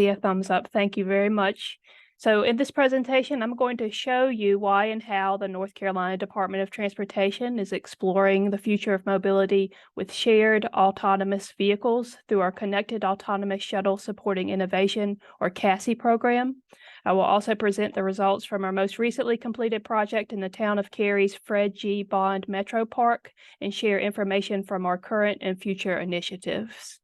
a thumbs up. Thank you very much. So in this presentation, I'm going to show you why and how the North Carolina Department of Transportation is exploring the future of mobility with shared autonomous vehicles through our Connected Autonomous Shuttle Supporting Innovation, or CASI program. I will also present the results from our most recently completed project in the town of Cary's Fred G. Bond Metro Park and share information from our current and future initiatives.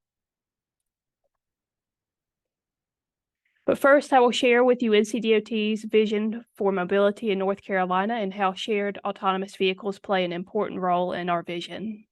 But first, I will share with you NCDOT's vision for mobility in North Carolina and how shared autonomous vehicles play an important role in our vision.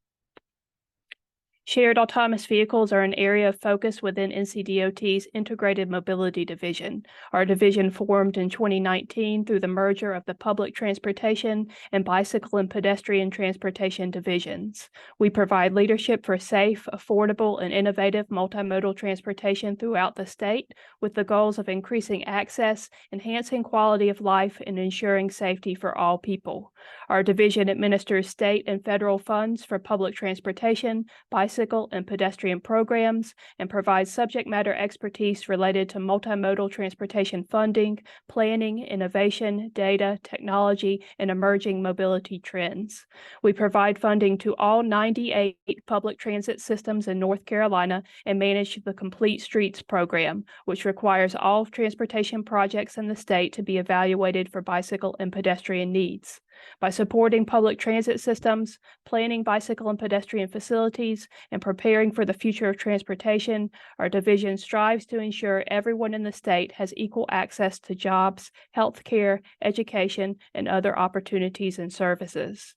Shared autonomous vehicles are an area of focus within NCDOT's Integrated Mobility Division. Our division formed in 2019 through the merger of the Public Transportation and Bicycle and Pedestrian Transportation divisions. We provide leadership for safe, affordable, and innovative multimodal transportation throughout the state, with the goals of increasing access, enhancing quality of life, and ensuring safety for all people. Our division administers state and federal funds for public transportation, bicycle and pedestrian programs, and provides subject matter expertise related to multimodal transportation funding, planning, innovation, data, technology, and emerging mobility trends. We provide funding to all 98 public transit systems in North Carolina and manage the Complete Streets program, which requires all transportation projects in the state to be evaluated for bicycle and pedestrian needs. By supporting public transit systems, planning bicycle and pedestrian facilities, and preparing for the future of transportation, our division strives to ensure everyone in the state has equal access to jobs, health care, education, and other opportunities and services.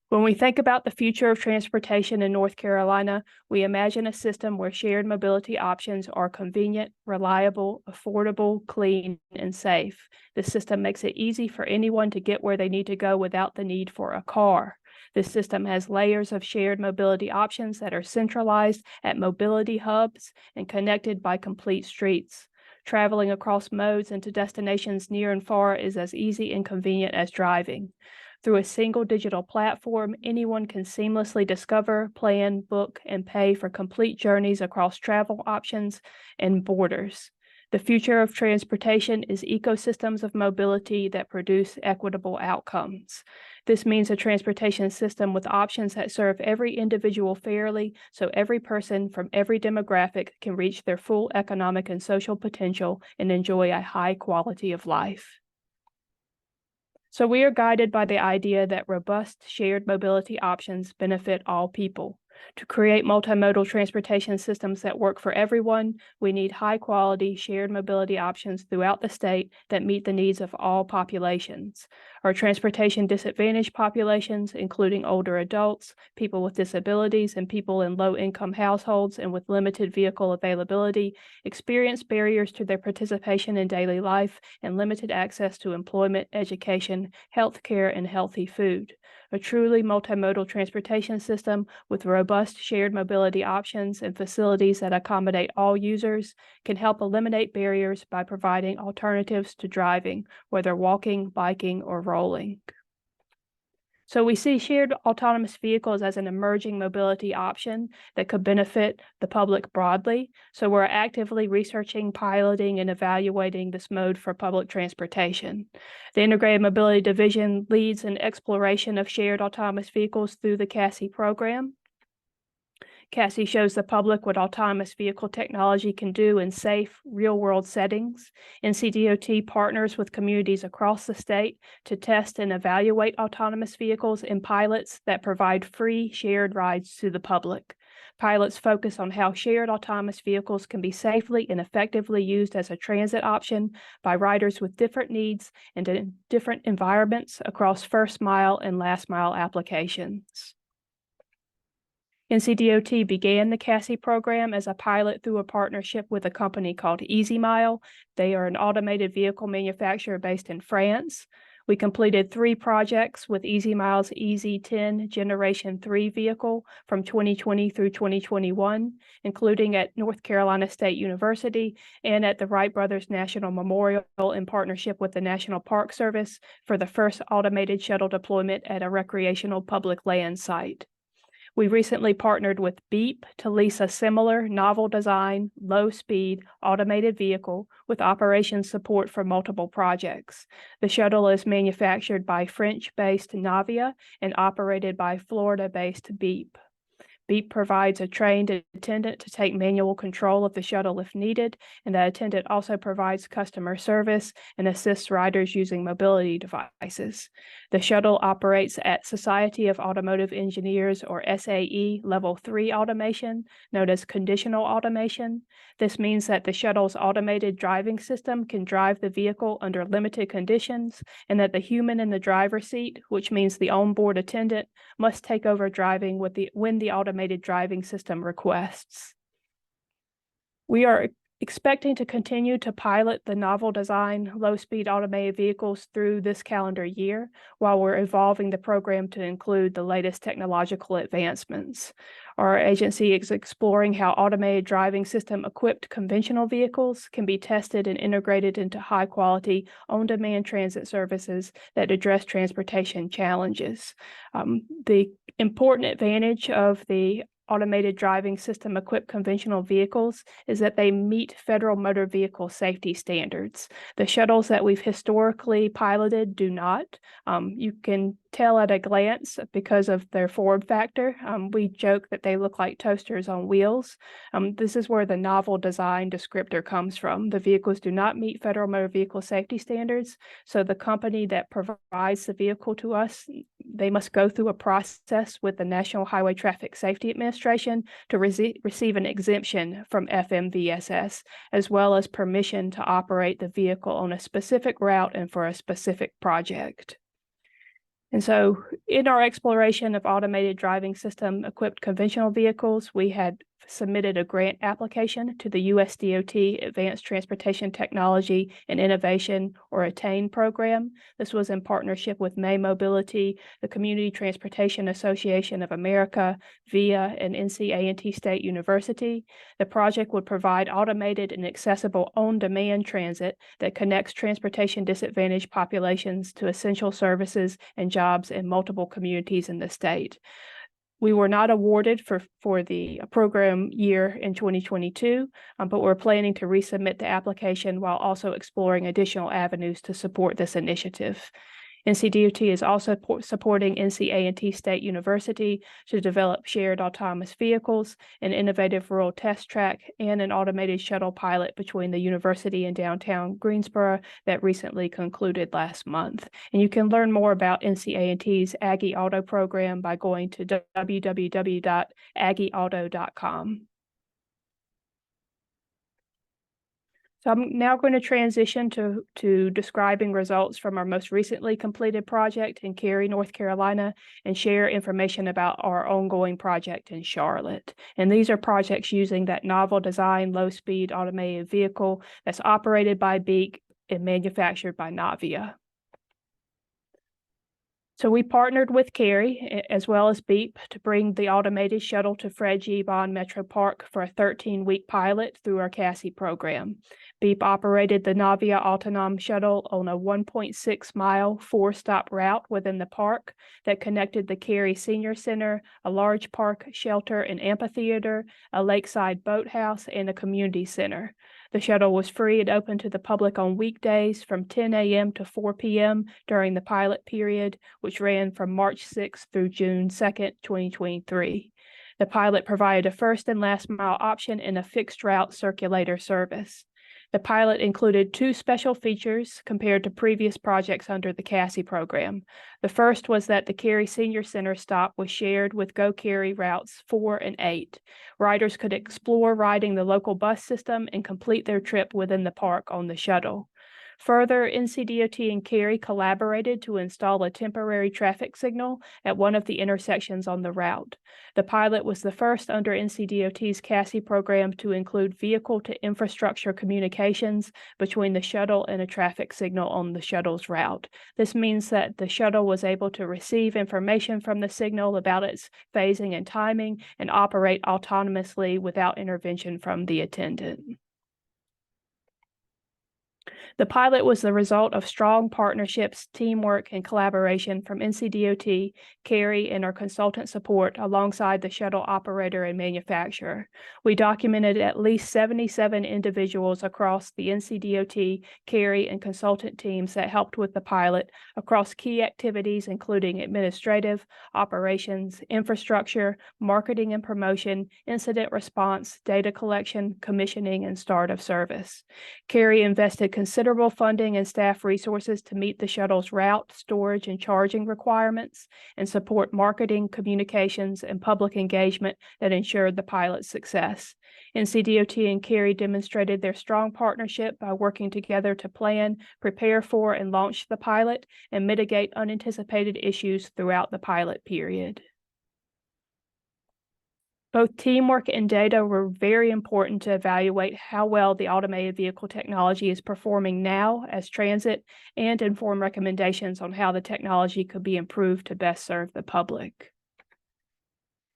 When we think about the future of transportation in North Carolina, we imagine a system where shared mobility options are convenient, reliable, affordable, clean, and safe. This system makes it easy for anyone to get where they need to go without the need for a car. This system has layers of shared mobility options that are centralized at mobility hubs and connected by complete streets. Traveling across modes and to destinations near and far is as easy and convenient as driving. Through a single digital platform, anyone can seamlessly discover, plan, book, and pay for complete journeys across travel options and borders. The future of transportation is ecosystems of mobility that produce equitable outcomes. This means a transportation system with options that serve every individual fairly, so every person from every demographic can reach their full economic and social potential and enjoy a high quality of life. So we are guided by the idea that robust shared mobility options benefit all people. To create multimodal transportation systems that work for everyone, we need high-quality shared mobility options throughout the state that meet the needs of all populations. Our transportation disadvantaged populations, including older adults, people with disabilities, and people in low-income households and with limited vehicle availability, experience barriers to their participation in daily life and limited access to employment, education, health care, and healthy food. A truly multimodal transportation system with robust shared mobility options and facilities that accommodate all users can help eliminate barriers by providing alternatives to driving, whether walking, biking, or rolling. So we see shared autonomous vehicles as an emerging mobility option that could benefit the public broadly. So we're actively researching, piloting, and evaluating this mode for public transportation. The Integrated Mobility Division leads an exploration of shared autonomous vehicles through the CASI program. CASI shows the public what autonomous vehicle technology can do in safe, real-world settings. NCDOT partners with communities across the state to test and evaluate autonomous vehicles in pilots that provide free shared rides to the public. Pilots focus on how shared autonomous vehicles can be safely and effectively used as a transit option by riders with different needs and in different environments across first-mile and last-mile applications. NCDOT began the CASI program as a pilot through a partnership with a company called EasyMile. They are an automated vehicle manufacturer based in France. We completed 3 projects with EasyMile's EZ10 Generation 3 vehicle from 2020 through 2021, including at North Carolina State University and at the Wright Brothers National Memorial in partnership with the National Park Service for the first automated shuttle deployment at a recreational public land site. We recently partnered with Beep to lease a similar novel design, low-speed automated vehicle with operations support for multiple projects. The shuttle is manufactured by French-based Navia and operated by Florida-based Beep. Beep provides a trained attendant to take manual control of the shuttle if needed, and the attendant also provides customer service and assists riders using mobility devices. The shuttle operates at Society of Automotive Engineers, or SAE, Level 3 automation, known as conditional automation. This means that the shuttle's automated driving system can drive the vehicle under limited conditions, and that the human in the driver's seat, which means the onboard attendant, must take over driving when the automated driving system requests. We are expecting to continue to pilot the novel design, low-speed automated vehicles through this calendar year, while we're evolving the program to include the latest technological advancements. Our agency is exploring how automated driving system-equipped conventional vehicles can be tested and integrated into high-quality, on-demand transit services that address transportation challenges. The important advantage of the automated driving system equipped conventional vehicles is that they meet federal motor vehicle safety standards. The shuttles that we've historically piloted do not. You can tell at a glance because of their form factor. We joke that they look like toasters on wheels. This is where the novel design descriptor comes from. The vehicles do not meet federal motor vehicle safety standards, so the company that provides the vehicle to us, they must go through a process with the National Highway Traffic Safety Administration to receive an exemption from FMVSS, as well as permission to operate the vehicle on a specific route and for a specific project. And so in our exploration of automated driving system equipped conventional vehicles, we had submitted a grant application to the USDOT Advanced Transportation Technology and Innovation, or ATTAIN program. This was in partnership with May Mobility, the Community Transportation Association of America, VIA, and NCDOT State University. The project would provide automated and accessible on-demand transit that connects transportation disadvantaged populations to essential services and jobs in multiple communities in the state. We were not awarded for the program year in 2022, but we're planning to resubmit the application while also exploring additional avenues to support this initiative. NCDOT is also supporting NCDOT State University to develop shared autonomous vehicles, an innovative rural test track, and an automated shuttle pilot between the university and downtown Greensboro that recently concluded last month. And you can learn more about NCDOT's Aggie Auto program by going to www.aggieauto.com. So I'm now going to transition to describing results from our most recently completed project in Cary, North Carolina, and share information about our ongoing project in Charlotte. And these are projects using that novel design, low-speed automated vehicle that's operated by Beep and manufactured by Navia. So we partnered with Cary as well as Beep to bring the automated shuttle to Fred G. Bond Metro Park for a 13-week pilot through our CASI program. Beep operated the Navia Autonom shuttle on a 1.6-mile, 4-stop route within the park that connected the Cary Senior Center, a large park shelter and amphitheater, a lakeside boathouse, and a community center. The shuttle was free and open to the public on weekdays from 10 a.m. to 4 p.m. during the pilot period, which ran from March 6th through June 2nd, 2023. The pilot provided a first and last mile option and a fixed route circulator service. The pilot included 2 special features compared to previous projects under the CASI program. The first was that the Cary Senior Center stop was shared with Go Cary routes 4 and 8. Riders could explore riding the local bus system and complete their trip within the park on the shuttle. Further, NCDOT and Cary collaborated to install a temporary traffic signal at one of the intersections on the route. The pilot was the first under NCDOT's CASI program to include vehicle-to-infrastructure communications between the shuttle and a traffic signal on the shuttle's route. This means that the shuttle was able to receive information from the signal about its phasing and timing and operate autonomously without intervention from the attendant. The pilot was the result of strong partnerships, teamwork, and collaboration from NCDOT, CARI, and our consultant support alongside the shuttle operator and manufacturer. We documented at least 77 individuals across the NCDOT, CARI, and consultant teams that helped with the pilot across key activities including administrative, operations, infrastructure, marketing and promotion, incident response, data collection, commissioning, and start of service. CARI invested considerable funding and staff resources to meet the shuttle's route, storage, and charging requirements and support marketing, communications, and public engagement that ensured the pilot's success. NCDOT and CARI demonstrated their strong partnership by working together to plan, prepare for, and launch the pilot and mitigate unanticipated issues throughout the pilot period. Both teamwork and data were very important to evaluate how well the automated vehicle technology is performing now as transit and inform recommendations on how the technology could be improved to best serve the public.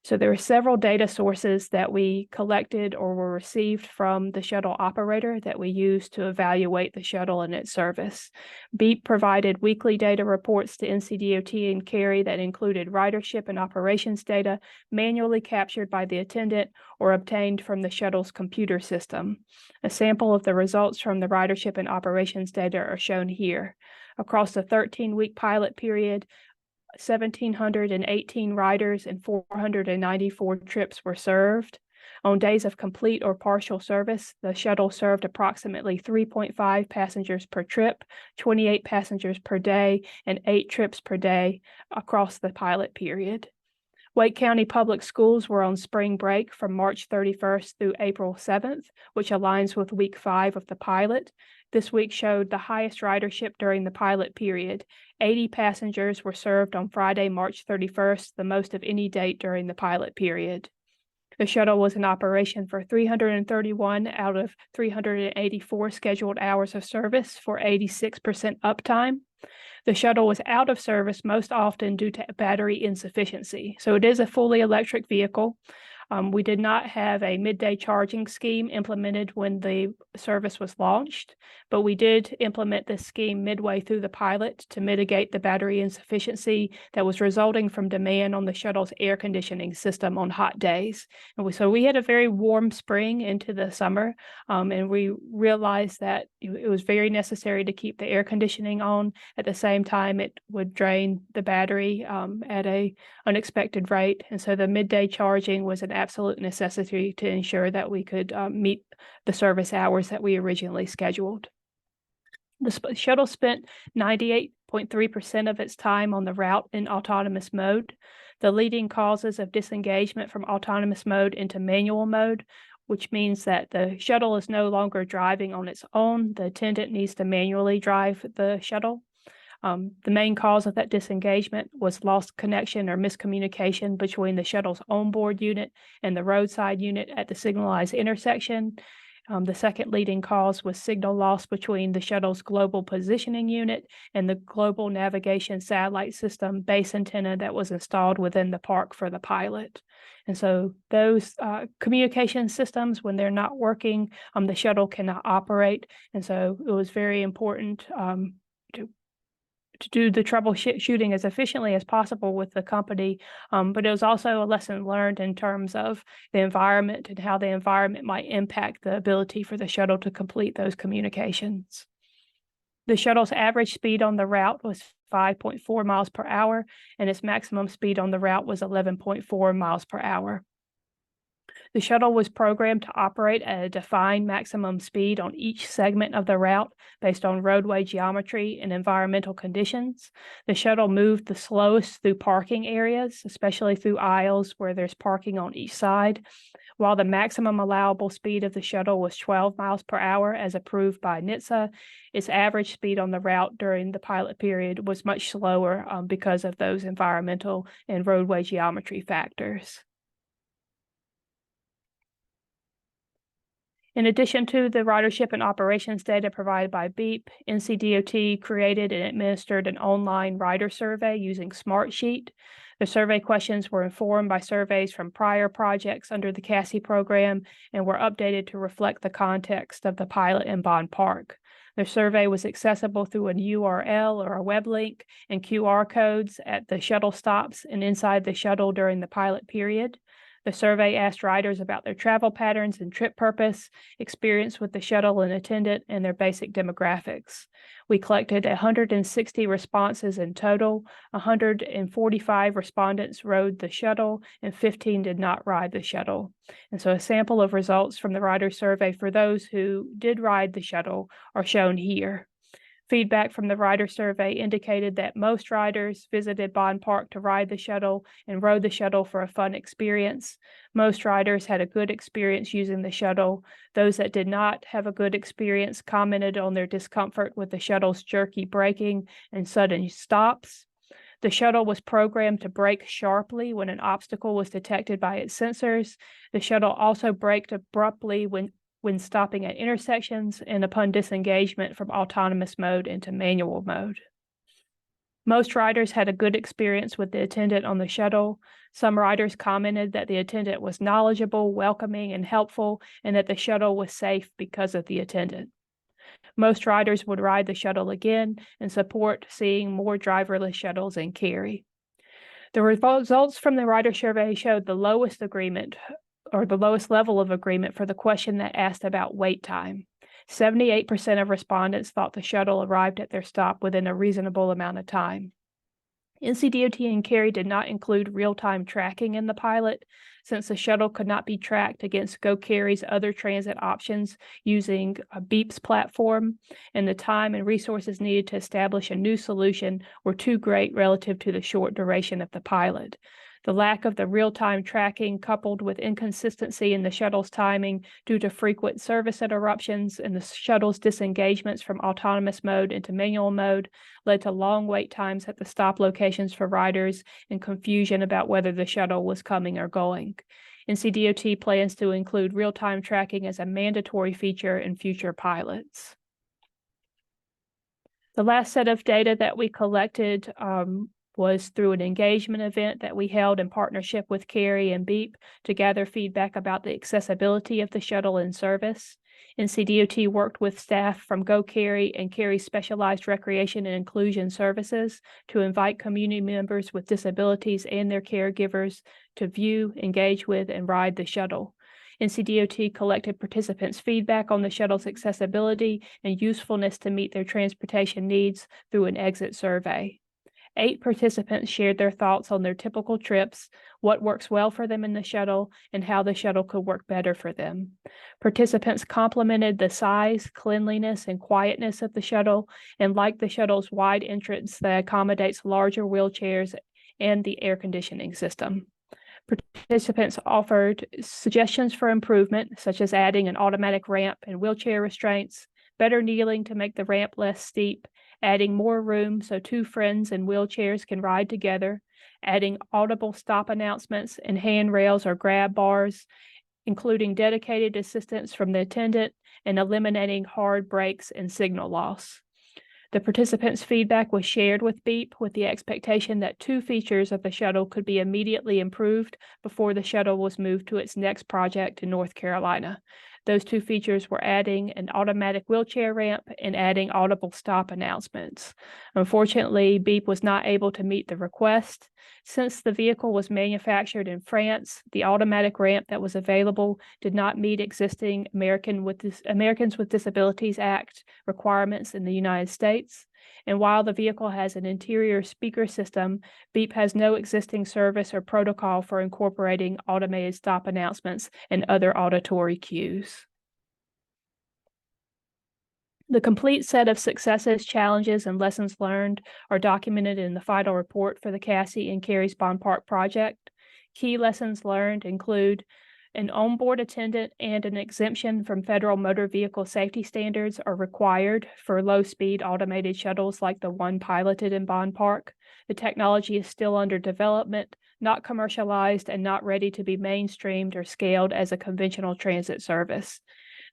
So there are several data sources that we collected or were received from the shuttle operator that we used to evaluate the shuttle and its service. BEEP provided weekly data reports to NCDOT and CARI that included ridership and operations data manually captured by the attendant or obtained from the shuttle's computer system. A sample of the results from the ridership and operations data are shown here. Across the 13-week pilot period, 1,718 riders and 494 trips were served. On days of complete or partial service, the shuttle served approximately 3.5 passengers per trip, 28 passengers per day, and 8 trips per day across the pilot period. Wake County Public Schools were on spring break from March 31st through April 7th, which aligns with week 5 of the pilot. This week showed the highest ridership during the pilot period. 80 passengers were served on Friday, March 31st, the most of any date during the pilot period. The shuttle was in operation for 331 out of 384 scheduled hours of service for 86% uptime. The shuttle was out of service most often due to battery insufficiency. So it is a fully electric vehicle. We did not have a midday charging scheme implemented when the service was launched, but we did implement this scheme midway through the pilot to mitigate the battery insufficiency that was resulting from demand on the shuttle's air conditioning system on hot days. And so we had a very warm spring into the summer, and we realized that it was very necessary to keep the air conditioning on. At the same time, it would drain the battery at an unexpected rate. And so the midday charging was an absolute necessity to ensure that we could meet the service hours that we originally scheduled. The shuttle spent 98.3% of its time on the route in autonomous mode. The leading causes of disengagement from autonomous mode into manual mode, which means that the shuttle is no longer driving on its own. The attendant needs to manually drive the shuttle. The main cause of that disengagement was lost connection or miscommunication between the shuttle's onboard unit and the roadside unit at the signalized intersection. The second leading cause was signal loss between the shuttle's global positioning unit and the global navigation satellite system base antenna that was installed within the park for the pilot. And so those communication systems, when they're not working, the shuttle cannot operate. And so it was very important to do the troubleshooting as efficiently as possible with the company, but it was also a lesson learned in terms of the environment and how the environment might impact the ability for the shuttle to complete those communications. The shuttle's average speed on the route was 5.4 miles per hour, and its maximum speed on the route was 11.4 miles per hour. The shuttle was programmed to operate at a defined maximum speed on each segment of the route based on roadway geometry and environmental conditions. The shuttle moved the slowest through parking areas, especially through aisles where there's parking on each side. While the maximum allowable speed of the shuttle was 12 miles per hour as approved by NHTSA, its average speed on the route during the pilot period was much slower because of those environmental and roadway geometry factors. In addition to the ridership and operations data provided by BEEP, NCDOT created and administered an online rider survey using Smartsheet. The survey questions were informed by surveys from prior projects under the CASI program and were updated to reflect the context of the pilot in Bond Park. The survey was accessible through a URL or a web link and QR codes at the shuttle stops and inside the shuttle during the pilot period. The survey asked riders about their travel patterns and trip purpose, experience with the shuttle and attendant, and their basic demographics. We collected 160 responses in total. 145 respondents rode the shuttle and 15 did not ride the shuttle. And so a sample of results from the rider survey for those who did ride the shuttle are shown here. Feedback from the rider survey indicated that most riders visited Bond Park to ride the shuttle and rode the shuttle for a fun experience. Most riders had a good experience using the shuttle. Those that did not have a good experience commented on their discomfort with the shuttle's jerky braking and sudden stops. The shuttle was programmed to brake sharply when an obstacle was detected by its sensors. The shuttle also braked abruptly when stopping at intersections and upon disengagement from autonomous mode into manual mode. Most riders had a good experience with the attendant on the shuttle. Some riders commented that the attendant was knowledgeable, welcoming, and helpful, and that the shuttle was safe because of the attendant. Most riders would ride the shuttle again and support seeing more driverless shuttles in Cary. The results from the rider survey showed the lowest agreement or the lowest level of agreement for the question that asked about wait time. 78% of respondents thought the shuttle arrived at their stop within a reasonable amount of time. NCDOT and Cary did not include real-time tracking in the pilot, since the shuttle could not be tracked against GoCary's other transit options using a BEEP's platform, and the time and resources needed to establish a new solution were too great relative to the short duration of the pilot. The lack of the real-time tracking, coupled with inconsistency in the shuttle's timing due to frequent service interruptions and the shuttle's disengagements from autonomous mode into manual mode, led to long wait times at the stop locations for riders and confusion about whether the shuttle was coming or going. NCDOT plans to include real-time tracking as a mandatory feature in future pilots. The last set of data that we collected was through an engagement event that we held in partnership with Cary and BEEP to gather feedback about the accessibility of the shuttle in service. NCDOT worked with staff from GoCary and Cary Specialized Recreation and Inclusion Services to invite community members with disabilities and their caregivers to view, engage with, and ride the shuttle. NCDOT collected participants' feedback on the shuttle's accessibility and usefulness to meet their transportation needs through an exit survey. 8 participants shared their thoughts on their typical trips, what works well for them in the shuttle, and how the shuttle could work better for them. Participants complimented the size, cleanliness, and quietness of the shuttle, and liked the shuttle's wide entrance that accommodates larger wheelchairs and the air conditioning system. Participants offered suggestions for improvement, such as adding an automatic ramp and wheelchair restraints, better kneeling to make the ramp less steep, adding more room so 2 friends in wheelchairs can ride together, adding audible stop announcements and handrails or grab bars, including dedicated assistance from the attendant, and eliminating hard brakes and signal loss. The participants' feedback was shared with BEEP with the expectation that 2 features of the shuttle could be immediately improved before the shuttle was moved to its next project in North Carolina. Those 2 features were adding an automatic wheelchair ramp and adding audible stop announcements. Unfortunately, BEEP was not able to meet the request. Since the vehicle was manufactured in France, the automatic ramp that was available did not meet existing Americans with Disabilities Act requirements in the United States. And while the vehicle has an interior speaker system, BEEP has no existing service or protocol for incorporating automated stop announcements and other auditory cues. The complete set of successes, challenges, and lessons learned are documented in the final report for the Cassie and Cary's Bond Park project. Key lessons learned include an onboard attendant and an exemption from federal motor vehicle safety standards are required for low-speed automated shuttles like the one piloted in Bond Park. The technology is still under development, not commercialized, and not ready to be mainstreamed or scaled as a conventional transit service.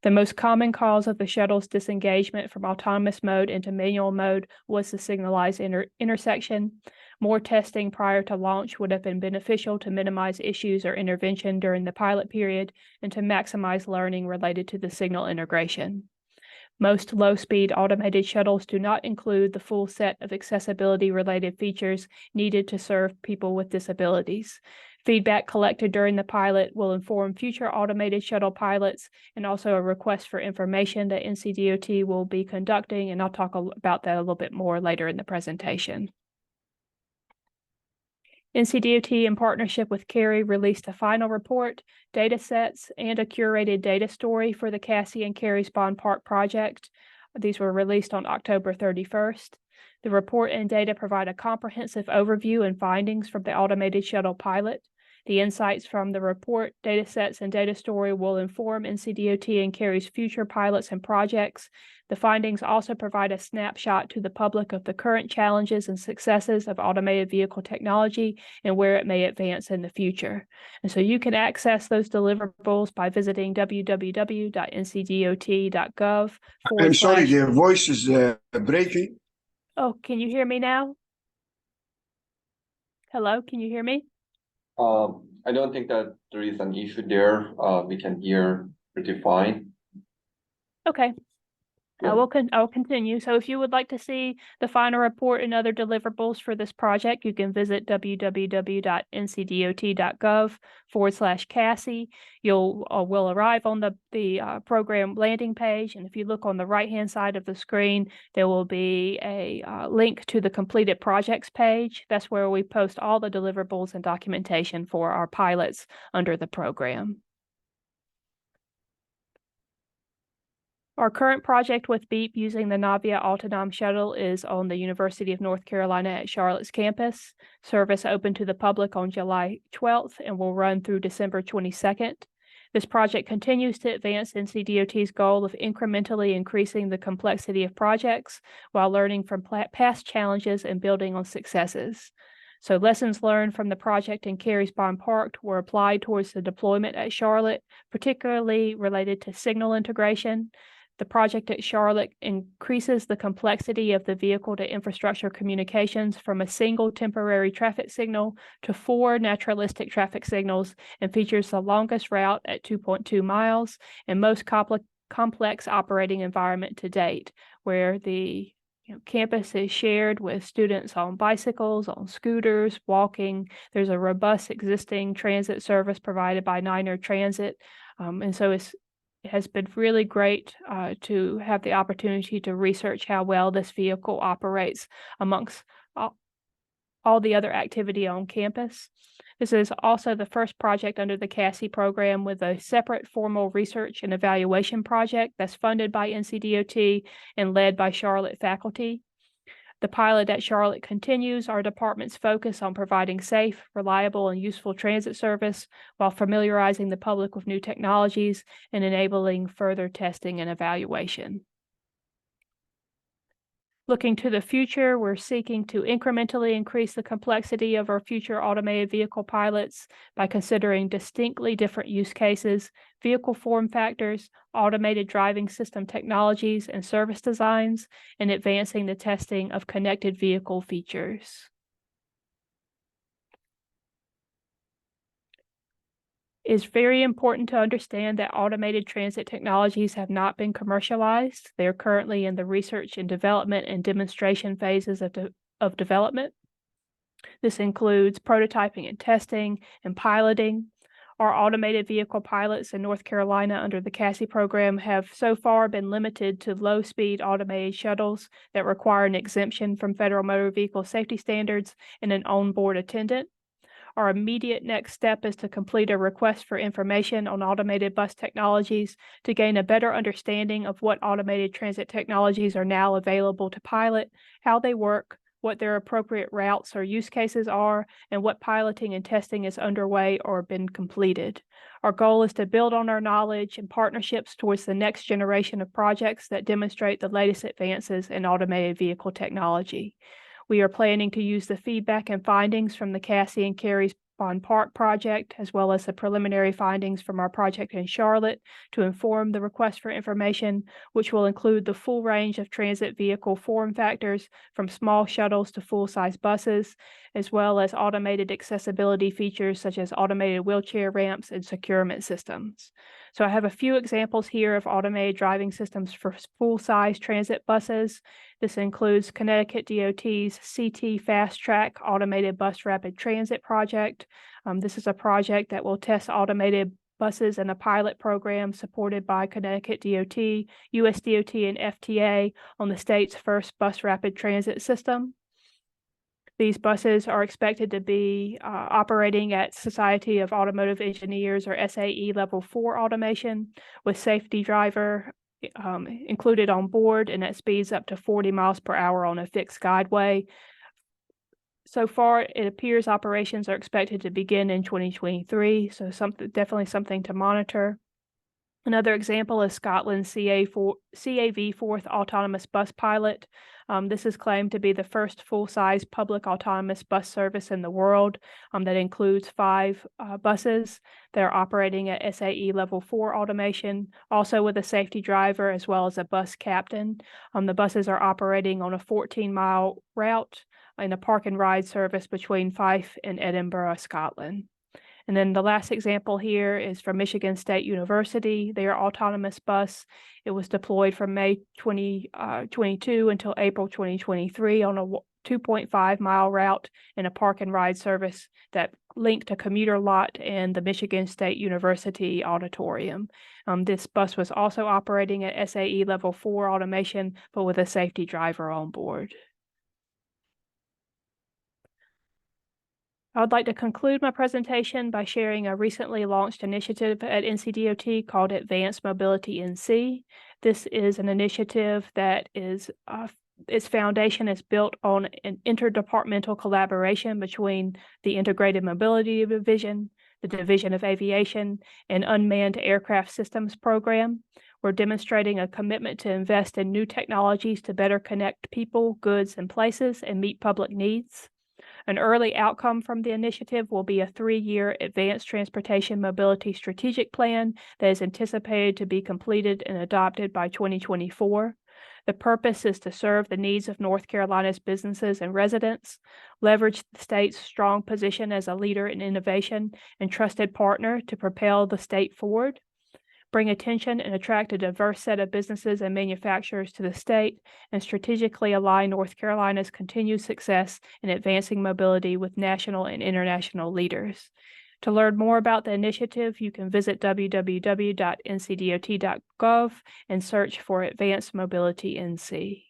The most common cause of the shuttle's disengagement from autonomous mode into manual mode was the signalized intersection. More testing prior to launch would have been beneficial to minimize issues or intervention during the pilot period and to maximize learning related to the signal integration. Most low-speed automated shuttles do not include the full set of accessibility-related features needed to serve people with disabilities. Feedback collected during the pilot will inform future automated shuttle pilots and also a request for information that NCDOT will be conducting, and I'll talk about that a little bit more later in the presentation. NCDOT, in partnership with CARI, released a final report, data sets, and a curated data story for the Cassie and Carey's Bond Park project. These were released on October 31st. The report and data provide a comprehensive overview and findings from the automated shuttle pilot. The insights from the report, data sets, and data story will inform NCDOT and CARI's future pilots and projects. The findings also provide a snapshot to the public of the current challenges and successes of automated vehicle technology and where it may advance in the future. And so you can access those deliverables by visiting www.ncdot.gov. I'm sorry, the voice is breaking. Oh, can you hear me now? Hello, can you hear me? I don't think that there is an issue there. We can hear pretty fine. Okay. Yeah. I'll continue. So if you would like to see the final report and other deliverables for this project, you can visit www.ncdot.gov/Cassie. Will arrive on the program landing page. And if you look on the right-hand side of the screen, there will be a link to the completed projects page. That's where we post all the deliverables and documentation for our pilots under the program. Our current project with BEEP using the Navia Autonom shuttle is on the University of North Carolina at Charlotte's campus. Service opened to the public on July 12th and will run through December 22nd. This project continues to advance NCDOT's goal of incrementally increasing the complexity of projects while learning from past challenges and building on successes. So lessons learned from the project in Carey's Bond Park were applied towards the deployment at Charlotte, particularly related to signal integration. The project at Charlotte increases the complexity of the vehicle-to-infrastructure communications from a single temporary traffic signal to 4 naturalistic traffic signals and features the longest route at 2.2 miles and most complex operating environment to date, where the campus is shared with students on bicycles, on scooters, walking. There's a robust existing transit service provided by Niner Transit, and so it has been really great to have the opportunity to research how well this vehicle operates amongst all the other activity on campus. This is also the first project under the Cassie program with a separate formal research and evaluation project that's funded by NCDOT and led by Charlotte faculty. The pilot at Charlotte continues our department's focus on providing safe, reliable, and useful transit service while familiarizing the public with new technologies and enabling further testing and evaluation. Looking to the future, we're seeking to incrementally increase the complexity of our future automated vehicle pilots by considering distinctly different use cases, vehicle form factors, automated driving system technologies, and service designs, and advancing the testing of connected vehicle features. It's very important to understand that automated transit technologies have not been commercialized. They're currently in the research and development and demonstration phases of development. This includes prototyping and testing and piloting. Our automated vehicle pilots in North Carolina under the Cassie program have so far been limited to low-speed automated shuttles that require an exemption from federal motor vehicle safety standards and an on-board attendant. Our immediate next step is to complete a request for information on automated bus technologies to gain a better understanding of what automated transit technologies are now available to pilot, how they work, what their appropriate routes or use cases are, and what piloting and testing is underway or been completed. Our goal is to build on our knowledge and partnerships towards the next generation of projects that demonstrate the latest advances in automated vehicle technology. We are planning to use the feedback and findings from the Cassie and Carey's Bond Park project, as well as the preliminary findings from our project in Charlotte, to inform the request for information, which will include the full range of transit vehicle form factors from small shuttles to full-size buses, as well as automated accessibility features such as automated wheelchair ramps and securement systems. So I have a few examples here of automated driving systems for full-size transit buses. This includes Connecticut DOT's CT Fast Track Automated Bus Rapid Transit project. This is a project that will test automated buses in a pilot program supported by Connecticut DOT, US DOT, and FTA on the state's first bus rapid transit system. These buses are expected to be operating at Society of Automotive Engineers, or SAE Level 4 automation, with safety driver included on board, and at speeds up to 40 miles per hour on a fixed guideway. So far, it appears operations are expected to begin in 2023, so definitely something to monitor. Another example is Scotland's CAV4th autonomous bus pilot. This is claimed to be the first full-size public autonomous bus service in the world that includes 5 buses that are operating at SAE Level 4 automation, also with a safety driver as well as a bus captain. The buses are operating on a 14-mile route in a park and ride service between Fife and Edinburgh, Scotland. And then the last example here is from Michigan State University, their autonomous bus. It was deployed from May 2022 until April 2023 on a 2.5-mile route in a park and ride service that linked a commuter lot and the Michigan State University auditorium. This bus was also operating at SAE Level 4 automation, but with a safety driver on board. I would like to conclude my presentation by sharing a recently launched initiative at NCDOT called Advanced Mobility NC. This is an initiative that is its foundation is built on an interdepartmental collaboration between the Integrated Mobility Division, the Division of Aviation, and Unmanned Aircraft Systems Program. We're demonstrating a commitment to invest in new technologies to better connect people, goods, and places and meet public needs. An early outcome from the initiative will be a 3-year Advanced Transportation Mobility Strategic Plan that is anticipated to be completed and adopted by 2024. The purpose is to serve the needs of North Carolina's businesses and residents, leverage the state's strong position as a leader in innovation and trusted partner to propel the state forward, bring attention and attract a diverse set of businesses and manufacturers to the state, and strategically align North Carolina's continued success in advancing mobility with national and international leaders. To learn more about the initiative, you can visit www.ncdot.gov and search for Advanced Mobility NC.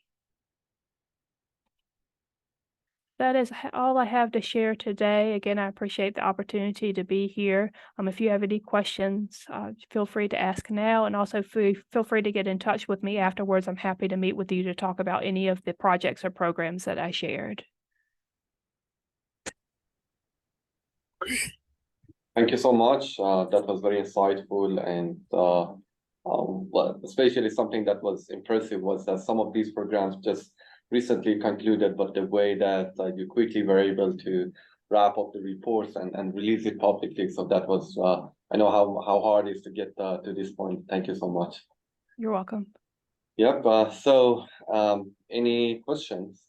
That is all I have to share today. Again, I appreciate the opportunity to be here. If you have any questions, feel free to ask now, and also feel free to get in touch with me afterwards. I'm happy to meet with you to talk about any of the projects or programs that I shared. Thank you so much. That was very insightful, and especially something that was impressive was that some of these programs just recently concluded, but the way that you quickly were able to wrap up the reports and release it publicly. So that was, I know how hard it is to get to this point. Thank you so much. You're welcome. Yep. So any questions?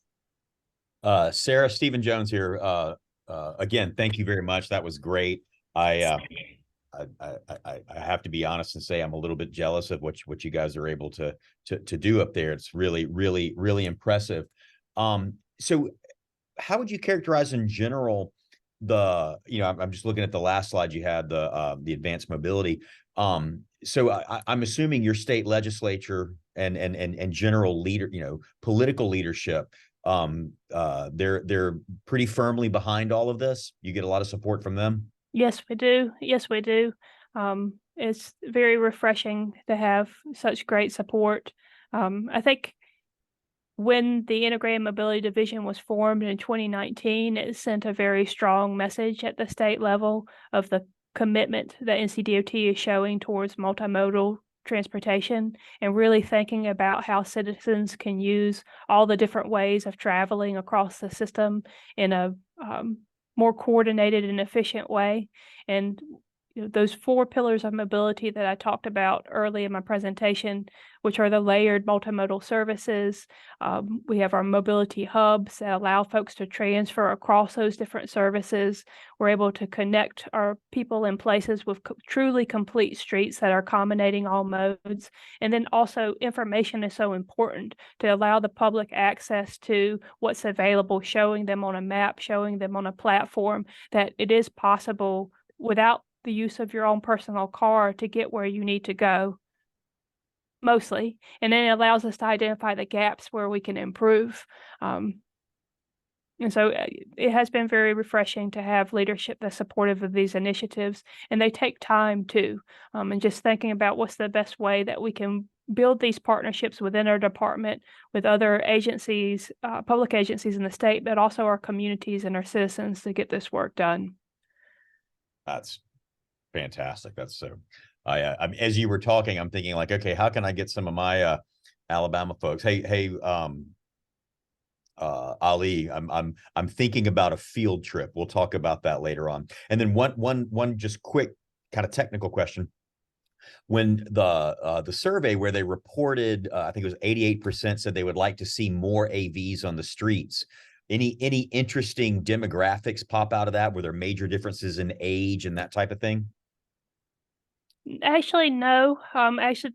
Sarah, Stephen Jones here. Again, thank you very much. That was great. I have to be honest and say I'm a little bit jealous of what you guys are able to do up there. It's really impressive. So how would you characterize in general I'm just looking at the last slide you had, the advanced mobility. So I'm assuming your state legislature and general leader, political leadership, they're pretty firmly behind all of this. You get a lot of support from them. Yes, we do. Yes, we do. It's very refreshing to have such great support. I think when the Integrated Mobility Division was formed in 2019, it sent a very strong message at the state level of the commitment that NCDOT is showing towards multimodal transportation and really thinking about how citizens can use all the different ways of traveling across the system in a more coordinated and efficient way. And those 4 pillars of mobility that I talked about early in my presentation, which are the layered multimodal services. We have our mobility hubs that allow folks to transfer across those different services. We're able to connect our people in places with truly complete streets that are accommodating all modes. And then also information is so important to allow the public access to what's available, showing them on a map, showing them on a platform that it is possible without the use of your own personal car to get where you need to go, mostly. And then it allows us to identify the gaps where we can improve. And so it has been very refreshing to have leadership that's supportive of these initiatives, and they take time too. And just thinking about what's the best way that we can build these partnerships within our department with other agencies, public agencies in the state, but also our communities and our citizens to get this work done. That's fantastic. That's so, I mean, as you were talking, I'm thinking like, okay, how can I get some of my Alabama folks? Hey, Ali, I'm thinking about a field trip. We'll talk about that later on. And then one just quick kind of technical question. When the survey where they reported, I think it was 88% said they would like to see more AVs on the streets. Any interesting demographics pop out of that? Were there major differences in age and that type of thing? Actually, no. Actually,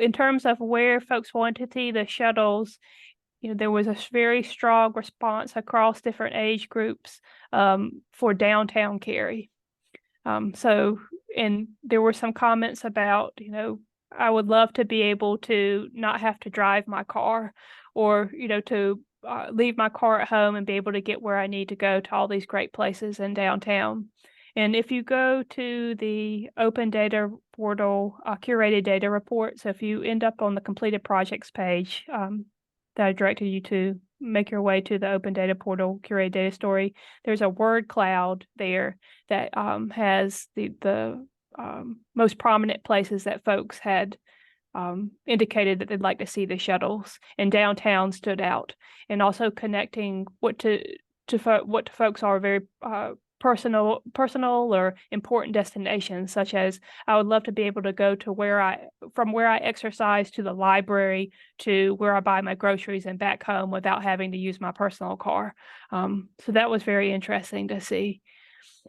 in terms of where folks wanted to see the shuttles, there was a very strong response across different age groups for downtown Cary. And there were some comments about, I would love to be able to not have to drive my car, or, to leave my car at home and be able to get where I need to go to all these great places in downtown. And if you go to the Open Data Portal curated data report, so if you end up on the completed projects page that I directed you to, make your way to the Open Data Portal curated data story, there's a word cloud there that has the most prominent places that folks had indicated that they'd like to see the shuttles, and downtown stood out. And also connecting what to folks are very personal or important destinations, such as I would love to be able to go to from where I exercise to the library to where I buy my groceries and back home without having to use my personal car. So that was very interesting to see.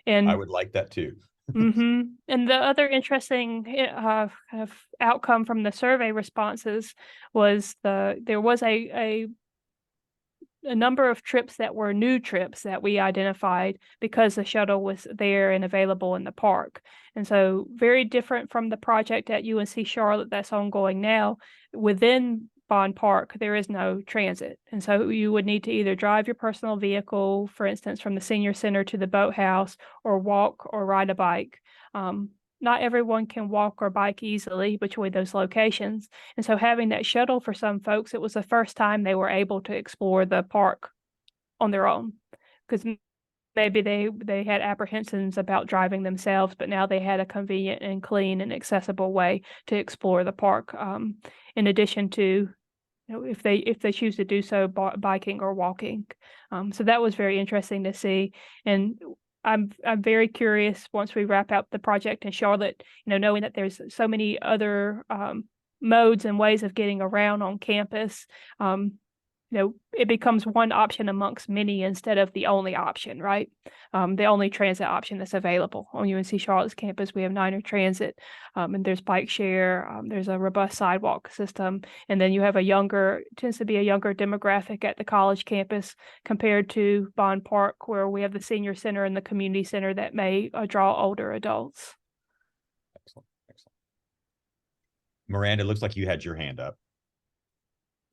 And I would like that too. And the other interesting kind of outcome from the survey responses was there was a number of trips that were new trips that we identified because the shuttle was there and available in the park. And so very different from the project at UNC Charlotte that's ongoing now. Within Bond Park, there is no transit. And so you would need to either drive your personal vehicle, for instance, from the senior center to the boathouse, or walk or ride a bike. Not everyone can walk or bike easily between those locations. And so having that shuttle for some folks, it was the first time they were able to explore the park on their own, because maybe they had apprehensions about driving themselves, but now they had a convenient and clean and accessible way to explore the park. In addition to, if they choose to do so, biking or walking. So that was very interesting to see. And I'm very curious, once we wrap up the project in Charlotte, knowing that there's so many other modes and ways of getting around on campus, it becomes one option amongst many instead of the only option, right? The only transit option that's available on UNC Charlotte's campus. We have Niner Transit, and there's bike share. There's a robust sidewalk system, and then you have tends to be a younger demographic at the college campus compared to Bond Park, where we have the senior center and the community center that may draw older adults. Excellent. Miranda, it looks like you had your hand up.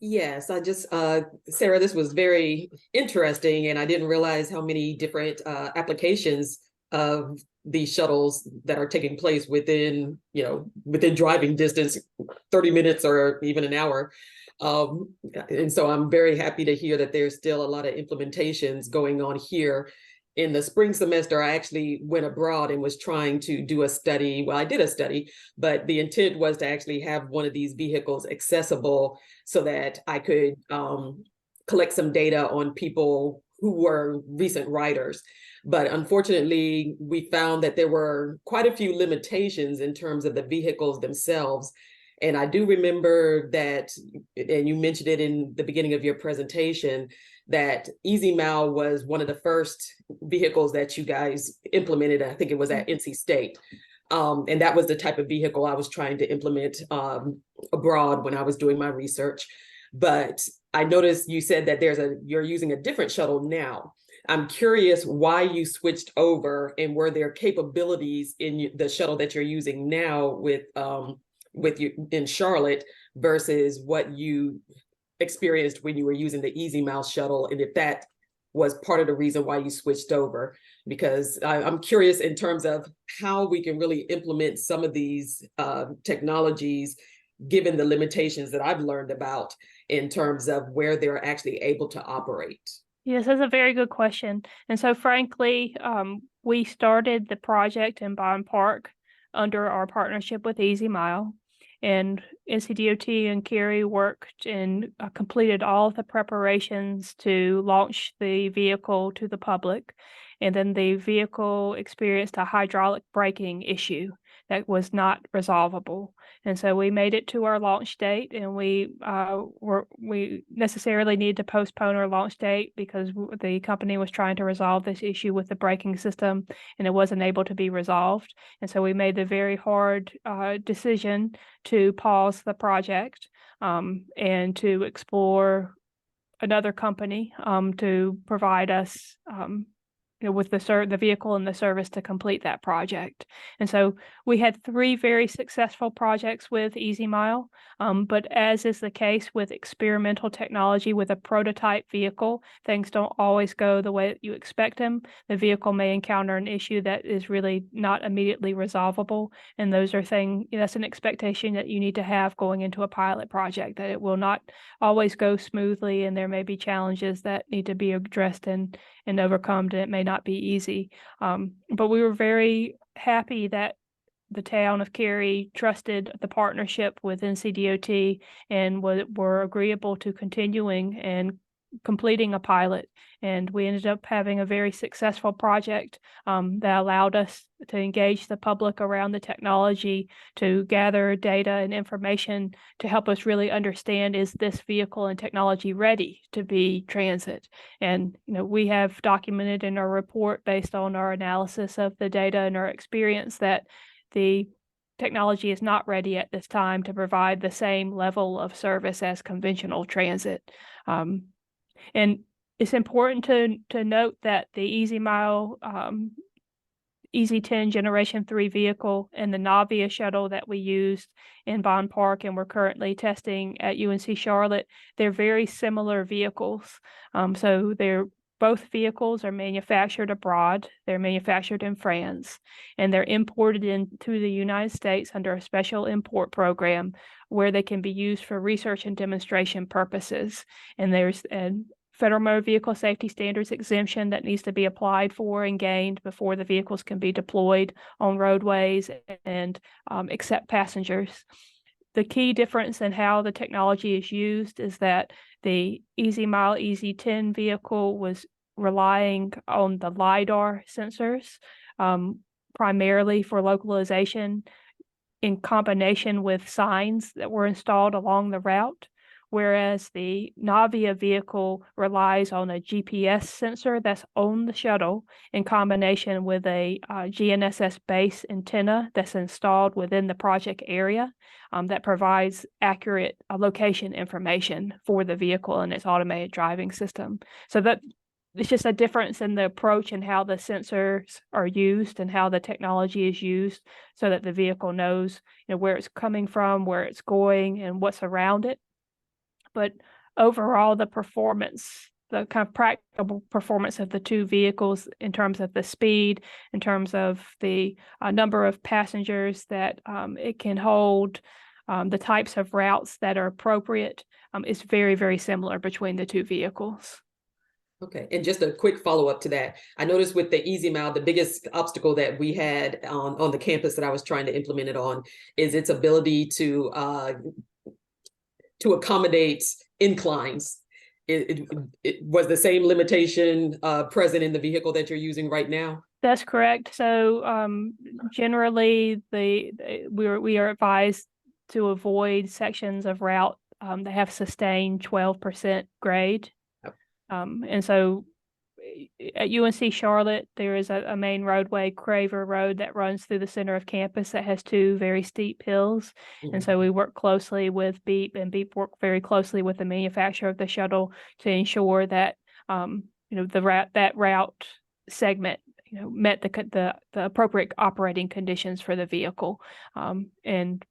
Yes, I just, Sarah, this was very interesting, and I didn't realize how many different applications of these shuttles that are taking place within driving distance, 30 minutes or even an hour. And so I'm very happy to hear that there's still a lot of implementations going on here. In the spring semester, I actually went abroad and was trying to do a study. Well, I did a study, but the intent was to actually have one of these vehicles accessible so that I could collect some data on people who were recent writers. But unfortunately, we found that there were quite a few limitations in terms of the vehicles themselves. And I do remember that, and you mentioned it in the beginning of your presentation, that EasyMile was one of the first vehicles that you guys implemented. I think it was at NC State. And that was the type of vehicle I was trying to implement abroad when I was doing my research. But I noticed you said that you're using a different shuttle now. I'm curious why you switched over, and were there capabilities in the shuttle that you're using now with you in Charlotte versus what you experienced when you were using the EasyMile shuttle, and if that was part of the reason why you switched over? Because I'm curious in terms of how we can really implement some of these technologies, given the limitations that I've learned about in terms of where they're actually able to operate. Yes, that's a very good question. And so frankly, we started the project in Bond Park under our partnership with EasyMile, and NCDOT and Kerry worked and completed all of the preparations to launch the vehicle to the public. And then the vehicle experienced a hydraulic braking issue that was not resolvable. And so we made it to our launch date, and we necessarily needed to postpone our launch date because the company was trying to resolve this issue with the braking system, and it wasn't able to be resolved. And so we made the very hard decision to pause the project and to explore another company to provide us with the vehicle and the service to complete that project. And so we had 3 very successful projects with EasyMile, but as is the case with experimental technology with a prototype vehicle, things don't always go the way that you expect them. The vehicle may encounter an issue that is really not immediately resolvable, and those are that's an expectation that you need to have going into a pilot project, that it will not always go smoothly, and there may be challenges that need to be addressed and overcome, and it may not be easy. But we were very happy that the town of Cary trusted the partnership with NCDOT and were agreeable to continuing and completing a pilot. And we ended up having a very successful project that allowed us to engage the public around the technology, to gather data and information to help us really understand, is this vehicle and technology ready to be transit? And we have documented in our report, based on our analysis of the data and our experience, that the technology is not ready at this time to provide the same level of service as conventional transit. And it's important to note that the EasyMile EZ10 Generation 3 vehicle and the Navia shuttle that we used in Bond Park and we're currently testing at UNC Charlotte, they're very similar vehicles. So both vehicles are manufactured abroad. They're manufactured in France, and they're imported into the United States under a special import program where they can be used for research and demonstration purposes. And there's Federal Motor Vehicle Safety Standards exemption that needs to be applied for and gained before the vehicles can be deployed on roadways and accept passengers. The key difference in how the technology is used is that the EasyMile EZ10 vehicle was relying on the LiDAR sensors primarily for localization, in combination with signs that were installed along the route, whereas the Navia vehicle relies on a GPS sensor that's on the shuttle in combination with a GNSS base antenna that's installed within the project area that provides accurate location information for the vehicle and its automated driving system. So that it's just a difference in the approach and how the sensors are used and how the technology is used, so that the vehicle knows where it's coming from, where it's going, and what's around it. But overall, the performance, the kind of practical performance of the 2 vehicles in terms of the speed, in terms of the number of passengers that it can hold, the types of routes that are appropriate, is very, very similar between the 2 vehicles. Okay, and just a quick follow-up to that. I noticed with the EasyMile, the biggest obstacle that we had on the campus that I was trying to implement it on is its ability to accommodate inclines. it was the same limitation present in the vehicle that you're using right now? That's correct. So generally, we are advised to avoid sections of route that have sustained 12% grade. Yep. And so at UNC Charlotte, there is a main roadway, Craver Road, that runs through the center of campus that has two very steep hills. Mhm. And so we work closely with Beep, and Beep work very closely with the manufacturer of the shuttle to ensure that that route segment met the appropriate operating conditions for the vehicle, and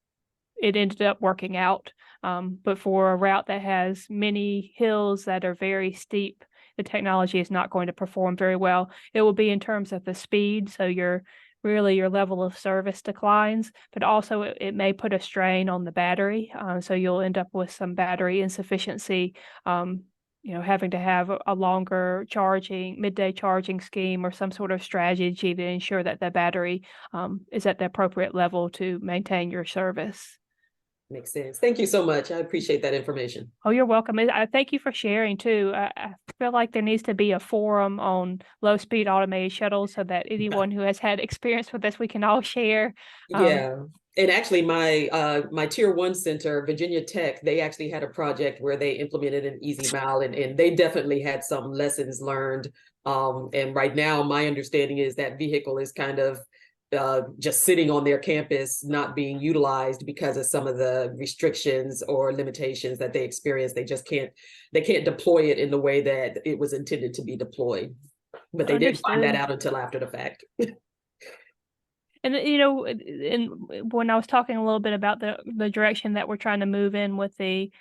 it ended up working out. But for a route that has many hills that are very steep, the technology is not going to perform very well. It will be in terms of the speed, so your level of service declines, but also it may put a strain on the battery, so you'll end up with some battery insufficiency, having to have a longer midday charging scheme or some sort of strategy to ensure that the battery is at the appropriate level to maintain your service. Makes sense. Thank you so much. I appreciate that information. Oh, you're welcome. I thank you for sharing too. I feel like there needs to be a forum on low-speed automated shuttles so that anyone who has had experience with this, we can all share. Yeah. And actually my tier 1 center, Virginia Tech, they actually had a project where they implemented an easy mile, and they definitely had some lessons learned. And right now, my understanding is that vehicle is kind of just sitting on their campus, not being utilized because of some of the restrictions or limitations that they experience. They just can't deploy it in the way that it was intended to be deployed. But they didn't find that out until after the fact. And when I was talking a little bit about the direction that we're trying to move in with a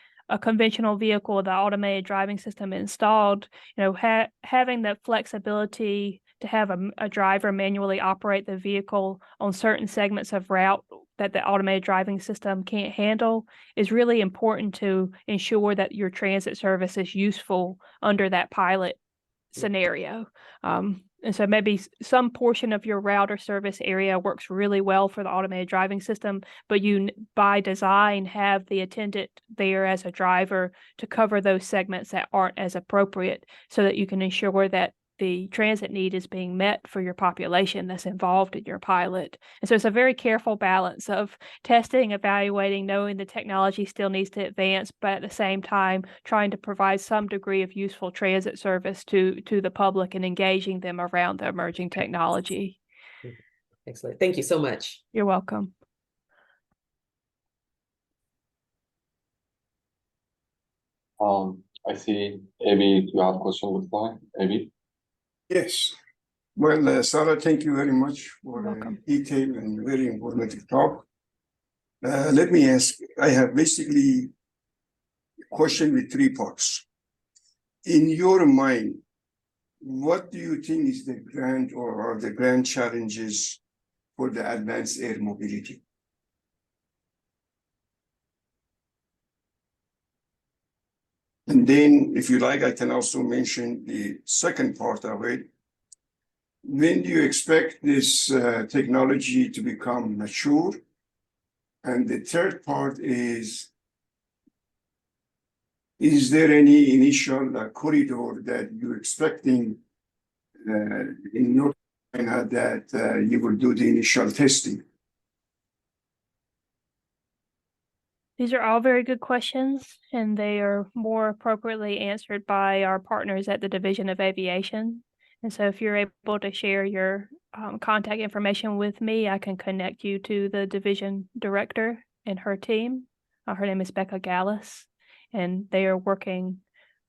conventional vehicle, the automated driving system installed, having the flexibility to have a driver manually operate the vehicle on certain segments of route that the automated driving system can't handle is really important to ensure that your transit service is useful under that pilot scenario. And so maybe some portion of your route or service area works really well for the automated driving system, but you, by design, have the attendant there as a driver to cover those segments that aren't as appropriate so that you can ensure that the transit need is being met for your population that's involved in your pilot. And so it's a very careful balance of testing, evaluating, knowing the technology still needs to advance, but at the same time, trying to provide some degree of useful transit service to the public and engaging them around the emerging technology. Excellent. Thank you so much. You're welcome. I see, Abby, you have a question with Fly, Abby? Yes. Well, Sarah, thank you very much for a detailed and very informative talk. Let me ask, I have basically a question with 3 parts. In your mind, what do you think is the grand challenges for the advanced air mobility? And then, if you like, I can also mention the second part of it. When do you expect this technology to become mature? And the third part is there any initial corridor that you're expecting in North Carolina that you will do the initial testing? These are all very good questions, and they are more appropriately answered by our partners at the Division of Aviation. And so if you're able to share your contact information with me, I can connect you to the division director and her team. Her name is Becca Gallus, and they are working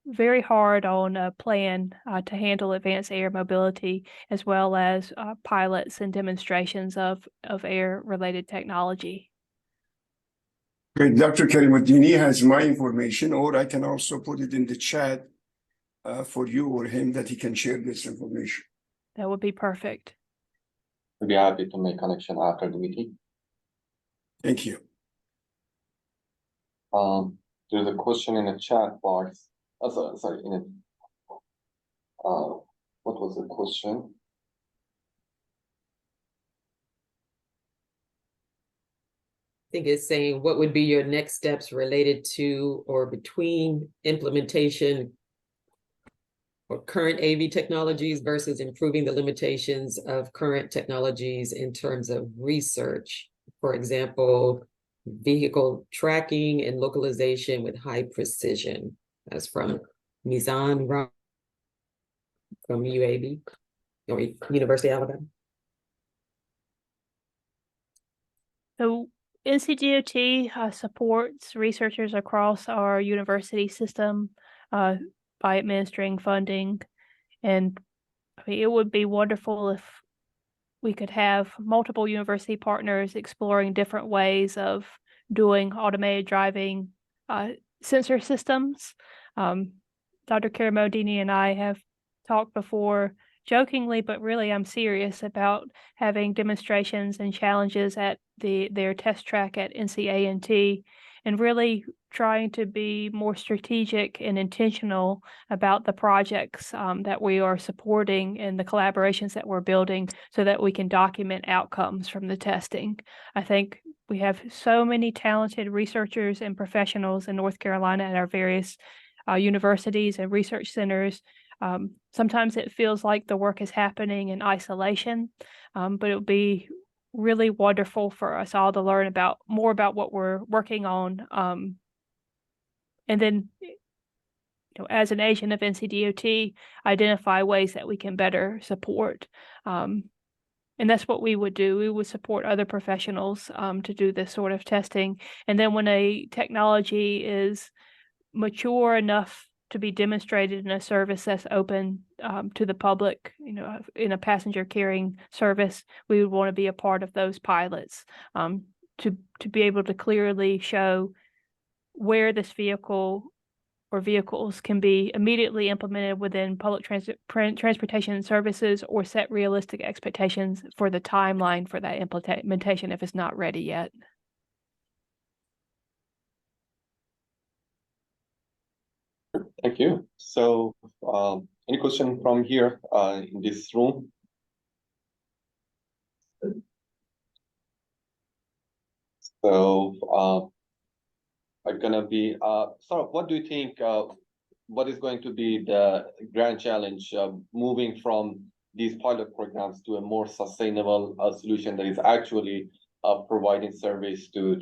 very hard on a plan to handle advanced air mobility, as well as pilots and demonstrations of air-related technology. Okay, Dr. Karimuddini has my information, or I can also put it in the chat for you or him that he can share this information. That would be perfect. We'll be happy to make connection after the meeting. Thank you. There's a question in the chat box. Sorry, what was the question? I think it's saying, what would be your next steps related to or between implementation or current AV technologies versus improving the limitations of current technologies in terms of research. For example, vehicle tracking and localization with high precision. That's from Mizan Ra from UAB, or University of Alabama. So NCDOT supports researchers across our university system by administering funding. And I mean, it would be wonderful if we could have multiple university partners exploring different ways of doing automated driving sensor systems. Dr. Karamodini and I have talked before jokingly, but really I'm serious about having demonstrations and challenges at their test track at NCANT, and really trying to be more strategic and intentional about the projects that we are supporting and the collaborations that we're building so that we can document outcomes from the testing. I think we have so many talented researchers and professionals in North Carolina at our various universities and research centers. Sometimes it feels like the work is happening in isolation, but it would be really wonderful for us all to learn more about what we're working on. And then, as an agent of NCDOT, identify ways that we can better support. And that's what we would do. We would support other professionals to do this sort of testing. And then when a technology is mature enough to be demonstrated in a service that's open to the public, in a passenger carrying service, we would want to be a part of those pilots to be able to clearly show where this vehicle or vehicles can be immediately implemented within public transportation services, or set realistic expectations for the timeline for that implementation if it's not ready yet. Thank you. So, any question from here in this room? So, I'm gonna be, so what do you think, what is going to be the grand challenge moving from these pilot programs to a more sustainable solution that is actually providing service to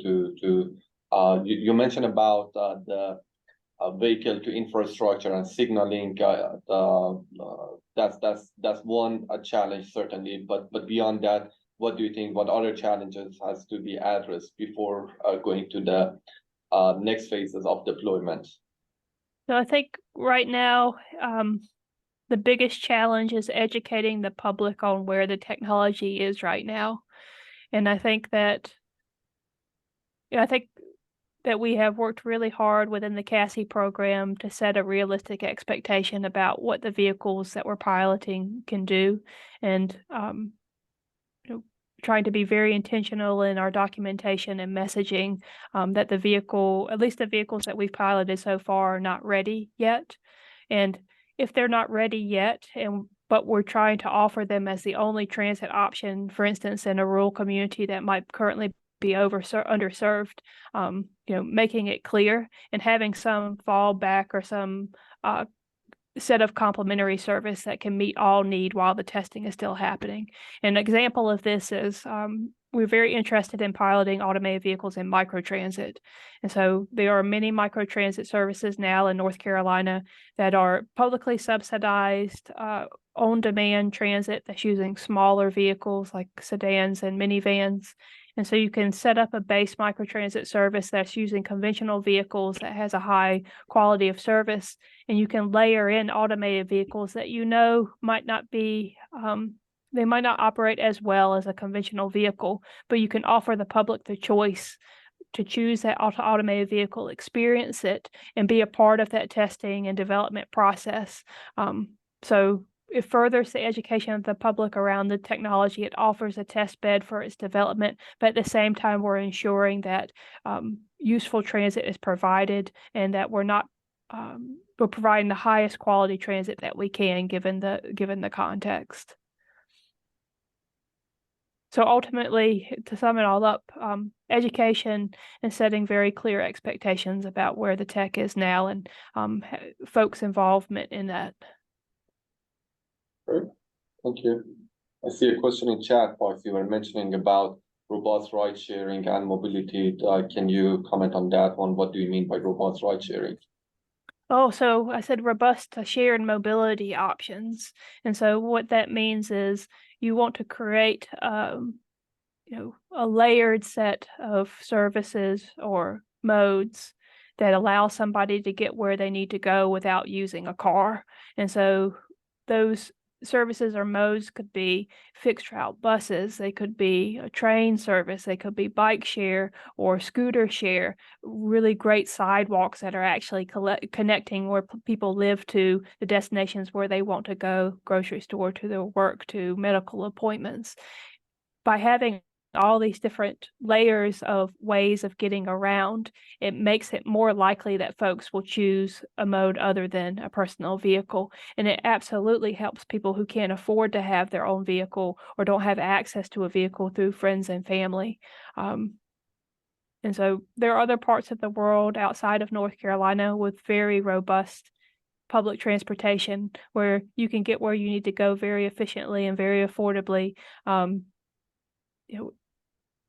you mentioned about the vehicle to infrastructure and signaling. That's one challenge certainly, but beyond that, what do you think? What other challenges has to be addressed before going to the next phases of deployment? So I think right now, the biggest challenge is educating the public on where the technology is right now. And I think that we have worked really hard within the CASI program to set a realistic expectation about what the vehicles that we're piloting can do, and trying to be very intentional in our documentation and messaging that the vehicle, at least the vehicles that we've piloted so far, are not ready yet. And if they're not ready yet, but we're trying to offer them as the only transit option, for instance, in a rural community that might currently be underserved, making it clear and having some fallback or some set of complementary service that can meet all need while the testing is still happening. An example of this is we're very interested in piloting automated vehicles in microtransit. And so there are many microtransit services now in North Carolina that are publicly subsidized, on-demand transit that's using smaller vehicles like sedans and minivans. And so you can set up a base microtransit service that's using conventional vehicles that has a high quality of service, and you can layer in automated vehicles that might not be, they might not operate as well as a conventional vehicle, but you can offer the public the choice to choose that automated vehicle, experience it, and be a part of that testing and development process. So it furthers the education of the public around the technology. It offers a test bed for its development, but at the same time, we're ensuring that useful transit is provided, and that we're providing the highest quality transit that we can, given the context. So ultimately, to sum it all up, education and setting very clear expectations about where the tech is now, and folks' involvement in that. Great, thank you. I see a question in chat box. You were mentioning about robust ride sharing and mobility. Can you comment on that one? What do you mean by robust ride sharing? Oh, so I said robust shared mobility options. And so what that means is you want to create a layered set of services or modes that allow somebody to get where they need to go without using a car. And so those services or modes could be fixed route buses, they could be a train service, they could be bike share or scooter share, really great sidewalks that are actually connecting where people live to the destinations where they want to go, grocery store, to their work, to medical appointments. By having all these different layers of ways of getting around, it makes it more likely that folks will choose a mode other than a personal vehicle. And it absolutely helps people who can't afford to have their own vehicle or don't have access to a vehicle through friends and family. And so there are other parts of the world outside of North Carolina with very robust public transportation where you can get where you need to go very efficiently and very affordably.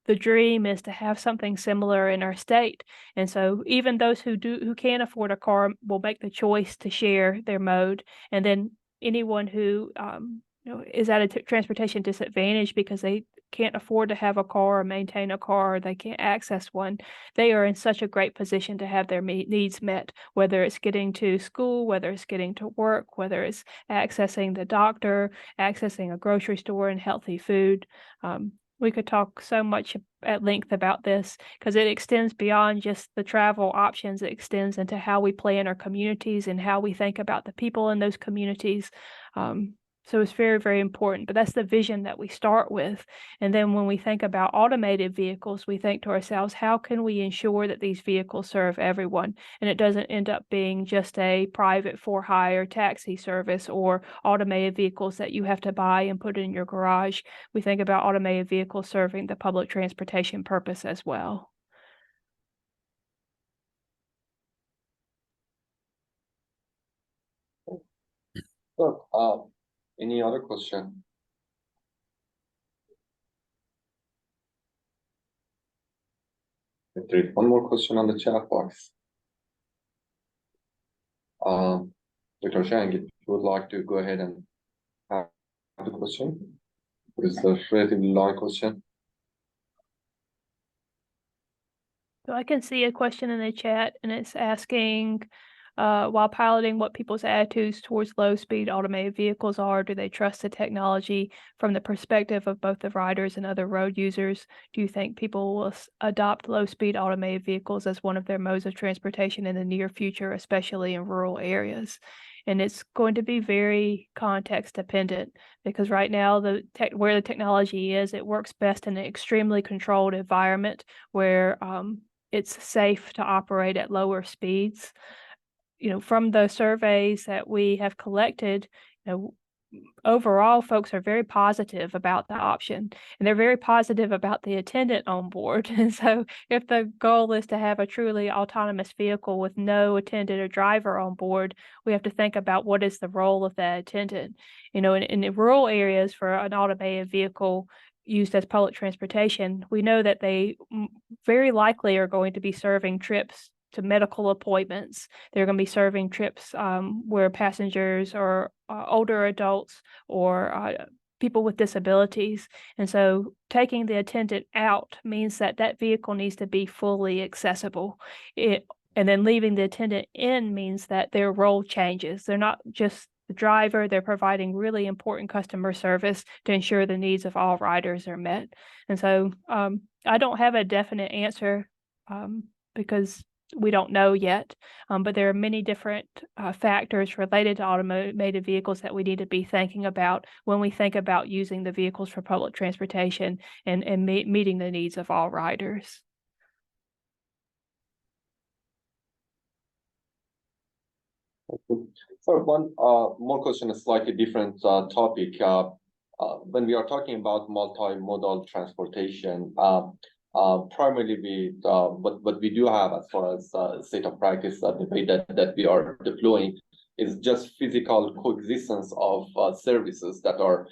The dream is to have something similar in our state. And so even those who can't afford a car will make the choice to share their mode. And then anyone who is at a transportation disadvantage because they can't afford to have a car or maintain a car, or they can't access one, they are in such a great position to have their needs met, whether it's getting to school, whether it's getting to work, whether it's accessing the doctor, accessing a grocery store and healthy food. We could talk so much at length about this because it extends beyond just the travel options. It extends into how we plan our communities and how we think about the people in those communities. So it's very, very important, but that's the vision that we start with. And then when we think about automated vehicles, we think to ourselves, how can we ensure that these vehicles serve everyone? And it doesn't end up being just a private for hire taxi service or automated vehicles that you have to buy and put in your garage. We think about automated vehicles serving the public transportation purpose as well. So, any other question? There is one more question on the chat box. Dr. Shang, if you would like to go ahead and have the question. It's a relatively long question. So I can see a question in the chat, and it's asking, while piloting, what people's attitudes towards low-speed automated vehicles are. Do they trust the technology from the perspective of both the riders and other road users? Do you think people will adopt low-speed automated vehicles as one of their modes of transportation in the near future, especially in rural areas? And it's going to be very context dependent because right now where the technology is, it works best in an extremely controlled environment where it's safe to operate at lower speeds. From the surveys that we have collected, overall, folks are very positive about the option, and they're very positive about the attendant on board. And so if the goal is to have a truly autonomous vehicle with no attendant or driver on board, we have to think about what is the role of that attendant. In the rural areas for an automated vehicle used as public transportation, we know that they very likely are going to be serving trips to medical appointments. They're going to be serving trips where passengers are older adults or people with disabilities. And so taking the attendant out means that that vehicle needs to be fully accessible. And then leaving the attendant in means that their role changes. They're not just the driver, they're providing really important customer service to ensure the needs of all riders are met. And so I don't have a definite answer because we don't know yet, but there are many different factors related to automated vehicles that we need to be thinking about when we think about using the vehicles for public transportation and meeting the needs of all riders. So one more question, a slightly different topic. When we are talking about multimodal transportation, primarily what we do have as far as state of practice, the way that we are deploying is just physical coexistence of services that are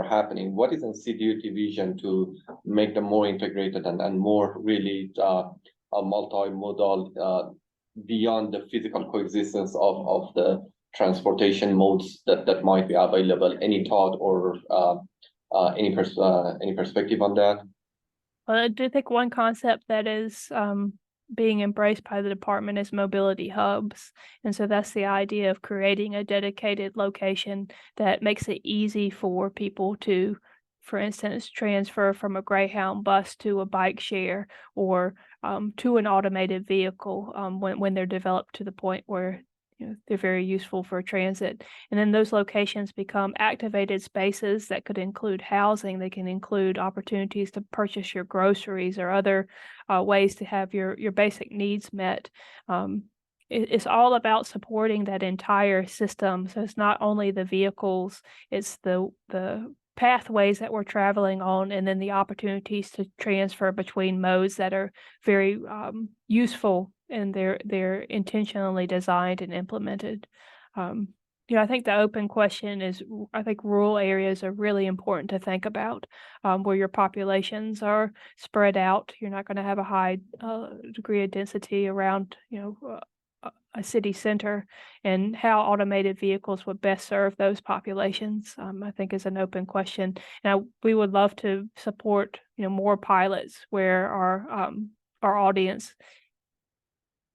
happening. What is NCDOT vision to make them more integrated and more really a multimodal beyond the physical coexistence of the transportation modes that might be available? Any thought or any perspective on that? Well, I do think one concept that is being embraced by the department is mobility hubs. And so that's the idea of creating a dedicated location that makes it easy for people to, for instance, transfer from a Greyhound bus to a bike share or to an automated vehicle when they're developed to the point where they're very useful for transit. And then those locations become activated spaces that could include housing. They can include opportunities to purchase your groceries or other ways to have your basic needs met. It's all about supporting that entire system. So it's not only the vehicles, it's the pathways that we're traveling on, and then the opportunities to transfer between modes that are very useful, and they're intentionally designed and implemented. I think the open question is, I think rural areas are really important to think about, where your populations are spread out. You're not going to have a high degree of density around, a city center, and how automated vehicles would best serve those populations, I think is an open question. And we would love to support, more pilots where our audience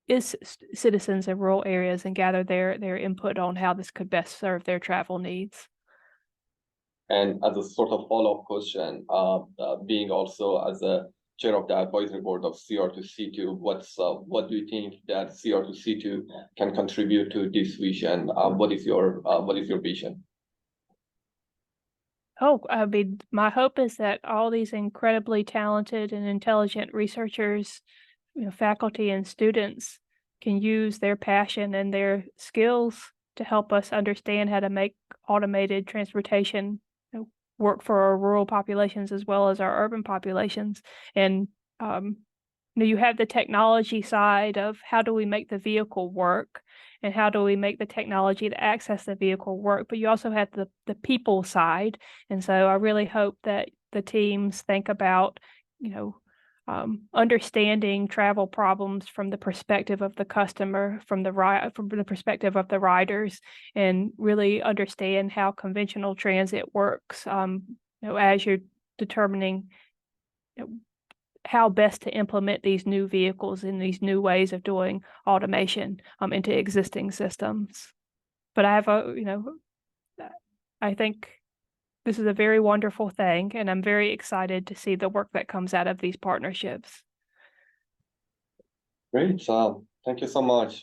is citizens of rural areas and gather their input on how this could best serve their travel needs. And as a sort of follow-up question, being also as a chair of the advisory board of CR2C2, what do you think that CR2C2 can contribute to this vision? What is your vision? Oh, I mean, my hope is that all these incredibly talented and intelligent researchers, faculty and students can use their passion and their skills to help us understand how to make automated transportation work for our rural populations as well as our urban populations. And you have the technology side of how do we make the vehicle work and how do we make the technology to access the vehicle work, but you also have the people side. And so I really hope that the teams think about, understanding travel problems from the perspective of the customer, from the perspective of the riders, and really understand how conventional transit works. As you're determining how best to implement these new vehicles and these new ways of doing automation into existing systems. But I think this is a very wonderful thing, and I'm very excited to see the work that comes out of these partnerships. Great. Thank you so much.